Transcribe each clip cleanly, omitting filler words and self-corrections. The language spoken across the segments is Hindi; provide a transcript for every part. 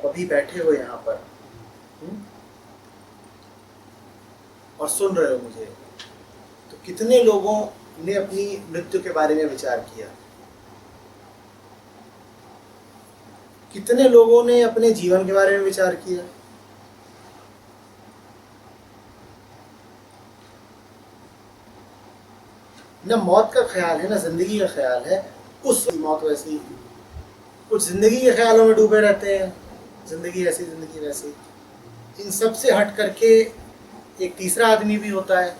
अभी बैठे हो यहाँ पर और सुन रहे हो मुझे, तो कितने लोगों ने अपनी मृत्यु के बारे में विचार किया? कितने लोगों ने अपने जीवन के बारे में विचार किया? न मौत का ख्याल है, न जिंदगी का ख्याल है। उस मौत वैसी, कुछ जिंदगी के ख्यालों में डूबे रहते हैं, जिंदगी ऐसी जिंदगी वैसी। इन सब से हट करके एक तीसरा आदमी भी होता है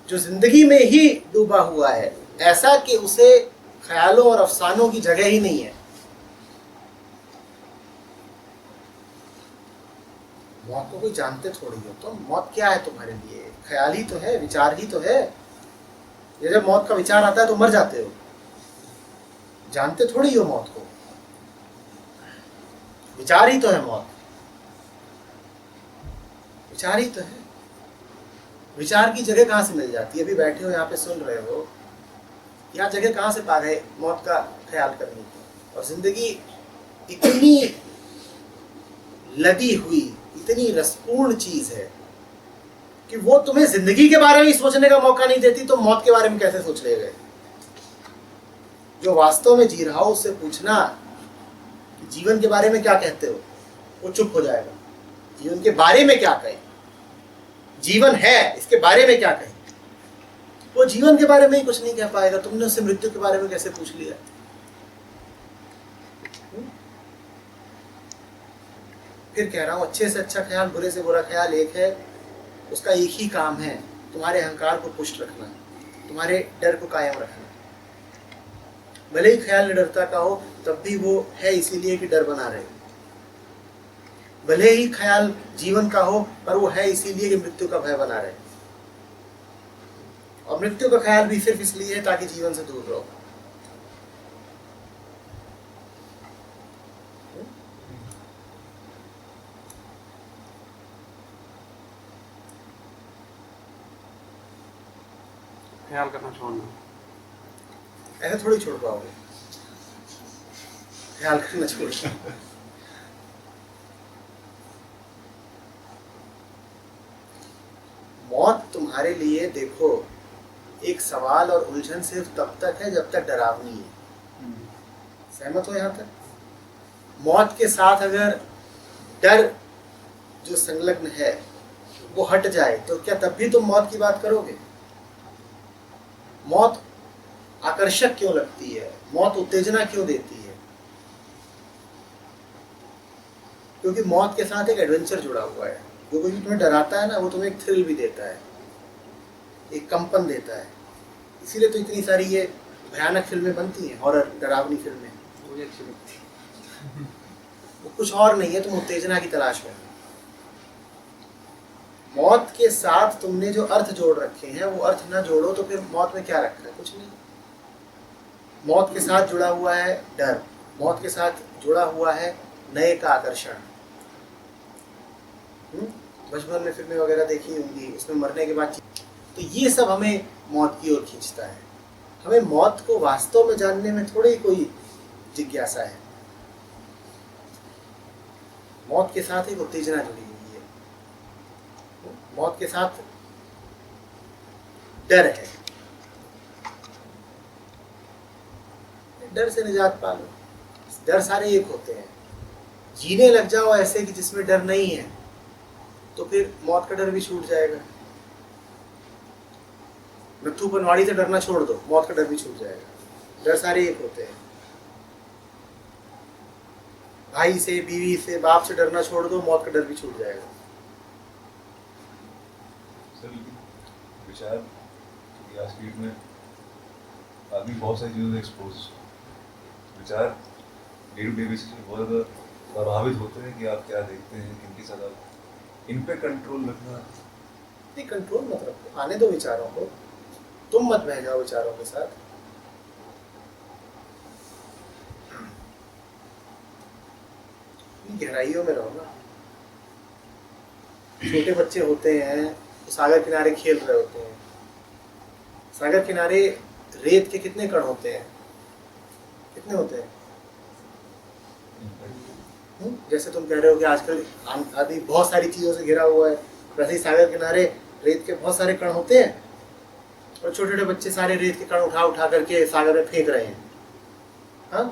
जो जिंदगी में ही डूबा हुआ है, ऐसा कि उसे ख्यालों और अफसानों की जगह ही नहीं है। मौत को कोई जानते थोड़ी हो, तो मौत क्या है तुम्हारे लिए? ख्याल ही तो है, विचार ही तो है। ये जब मौत का विचार आता है तो मर जाते हो, जानते थोड़ी हो मौत को। विचार ही तो है मौत, विचार ही तो है। विचार की जगह कहाँ से मिल जाती है? अभी बैठे हो यहाँ पे सुन रहे हो, यहाँ जगह कहाँ से पा गए मौत का ख्याल करने की? और जिंदगी इतनी लदी हुई, इतनी रसपूर्ण चीज है कि वो तुम्हें जिंदगी के बारे में सोचने का मौका नहीं देती, तो मौत के बारे में कैसे सोच ले गए? जो वास्तव में जी रहा हो उससे पूछना कि जीवन के बारे में क्या कहते हो, वो चुप हो जाएगा। जीवन के बारे में क्या कहें? जीवन है, इसके बारे में क्या कहें? वो जीवन के बारे में ही कुछ नहीं कह पाएगा। तुमने उससे मृत्यु के बारे में कैसे पूछ लिया? फिर कह रहा हूं, अच्छे से अच्छा ख्याल, बुरे से बुरा ख्याल एक है। उसका एक ही काम है, तुम्हारे अहंकार को पुष्ट रखना, तुम्हारे डर को कायम रखना। भले ही ख्याल निडरता का हो, तब भी वो है इसीलिए कि डर बना रहे। भले ही ख्याल जीवन का हो, पर वो है इसीलिए कि मृत्यु का भय बना रहे। और मृत्यु का ख्याल भी सिर्फ इसलिए है ताकि जीवन से दूर रहो। ख्याल करना छोड़ना, ऐसे थोड़ी छोड़ पाओगे। ख्याल करना छोड़। मौत तुम्हारे लिए देखो एक सवाल और उलझन सिर्फ तब तक है जब तक डरावनी है। सहमत हो यहां तक? मौत के साथ अगर डर जो संलग्न है वो हट जाए तो क्या तब भी तुम मौत की बात करोगे? मौत आकर्षक क्यों लगती है? मौत उत्तेजना क्यों देती है? क्योंकि मौत के साथ एक एडवेंचर जुड़ा हुआ है। जो कुछ तुम्हें डराता है ना, वो तुम्हें एक थ्रिल भी देता है, एक कंपन देता है। इसीलिए तो इतनी सारी ये भयानक फिल्में बनती हैं, हॉरर डरावनी फिल्में। मुझे अच्छी लगती है। वो कुछ और नहीं है, तुम उत्तेजना की तलाश में। मौत के साथ तुमने जो अर्थ जोड़ रखे हैं वो अर्थ ना जोड़ो तो फिर मौत में क्या रखा है? कुछ नहीं। मौत के साथ जुड़ा हुआ है डर, मौत के साथ जुड़ा हुआ है नए का आकर्षण। बचपन में फिल्में वगैरह देखी होंगी, उसमें मरने के बाद, तो ये सब हमें मौत की ओर खींचता है। हमें मौत को वास्तव में जानने में थोड़ी कोई जिज्ञासा है। मौत के साथ एक उत्तेजना जुड़ी हुई है, मौत के साथ डर है। डर से निजात पा लो। डर सारे एक होते हैं। जीने लग जाओ ऐसे कि जिसमें डर नहीं है, तो फिर मौत का डर भी छूट जाएगा। नथु बनवाड़ी से डरना छोड़ दो, मौत का डर भी छूट जाएगा। डर सारे एक होते हैं। भाई से, बीवी से, बाप से डरना छोड़ दो, मौत का डर भी छूट जाएगा। विचार आज की डेट में आदमी बहुत सारी चीज़ों से एक्सपोज, विचार डे टू डे बेसिस पे बहुत ज़्यादा प्रभावित होते हैं कि आप क्या देखते हैं, किनके साथ आप, इन पे कंट्रोल रखना। नहीं, कंट्रोल मत रखो, आने दो विचारों को, तुम मत बह जाओ विचारों के साथ। गहराइयों में रहो ना। छोटे बच्चे होते हैं, तो सागर किनारे खेल रहे होते हैं। सागर किनारे रेत के कितने कण होते हैं? कितने होते हैं? जैसे तुम कह रहे हो कि आजकल आदमी बहुत सारी चीज़ों से घिरा हुआ है, वैसे ही सागर किनारे रेत के बहुत सारे कण होते हैं और छोटे छोटे बच्चे सारे रेत के कण उठा उठा करके सागर में फेंक रहे हैं। हाँ,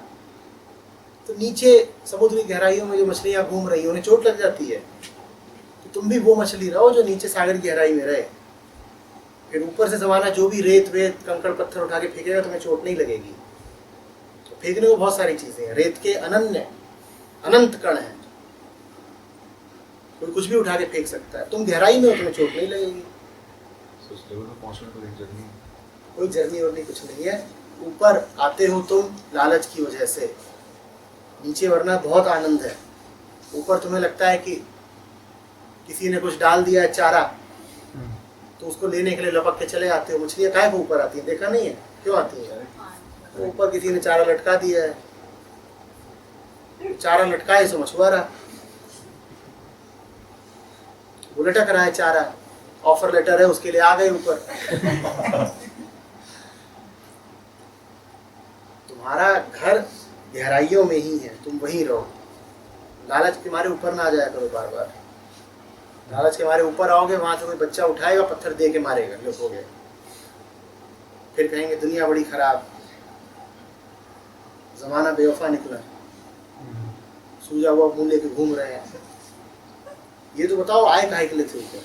तो नीचे समुद्री गहराइयों में जो मछलियाँ घूम रही हैं उन्हें चोट लग जाती है, तो तुम भी वो मछली रहो जो नीचे सागर की गहराई में रहे। फिर ऊपर से ज़माना जो भी रेत वेत कंकड़ पत्थर उठा के फेंकेगा तुम्हें चोट नहीं लगेगी। तो फेंकने को बहुत सारी चीज़ें हैं, रेत के अनंत कण हैं, कोई कुछ भी उठा के फेंक सकता है। तुम गहराई में हो, तुम्हें चोट नहीं लगेगी। So, उस लेवल पे पहुंचने को एक जर्नी कोई जर्नी और नहीं, कुछ नहीं है। ऊपर आते हो तुम लालच की वजह से, नीचे वरना बहुत आनंद है। ऊपर तुम्हें लगता है कि किसी ने कुछ डाल दिया है चारा, तो उसको लेने के लिए लपक के चले आते हो। मछलियाँ काहे को ऊपर आती हैं, देखा नहीं है क्यों आती है? तो ऊपर किसी ने चारा लटका दिया है, चारा लटकाए सो मछुआरा, वो लटक रहा है चारा, ऑफर लेटर है उसके लिए आ गए ऊपर। तुम्हारा घर गहराइयों में ही है, तुम वहीं रहो। लालच के मारे ऊपर ना आ जाया करो बार बार। लालच के मारे ऊपर आओगे, वहां से कोई बच्चा उठाएगा, पत्थर दे के मारेगा, लो हो गए। फिर कहेंगे दुनिया बड़ी खराब, जमाना बेवफा निकला, सूजा हुआ मुंह लेके घूम रहे हैं। ये तो बताओ आए काहे के लिए थे ऊपर?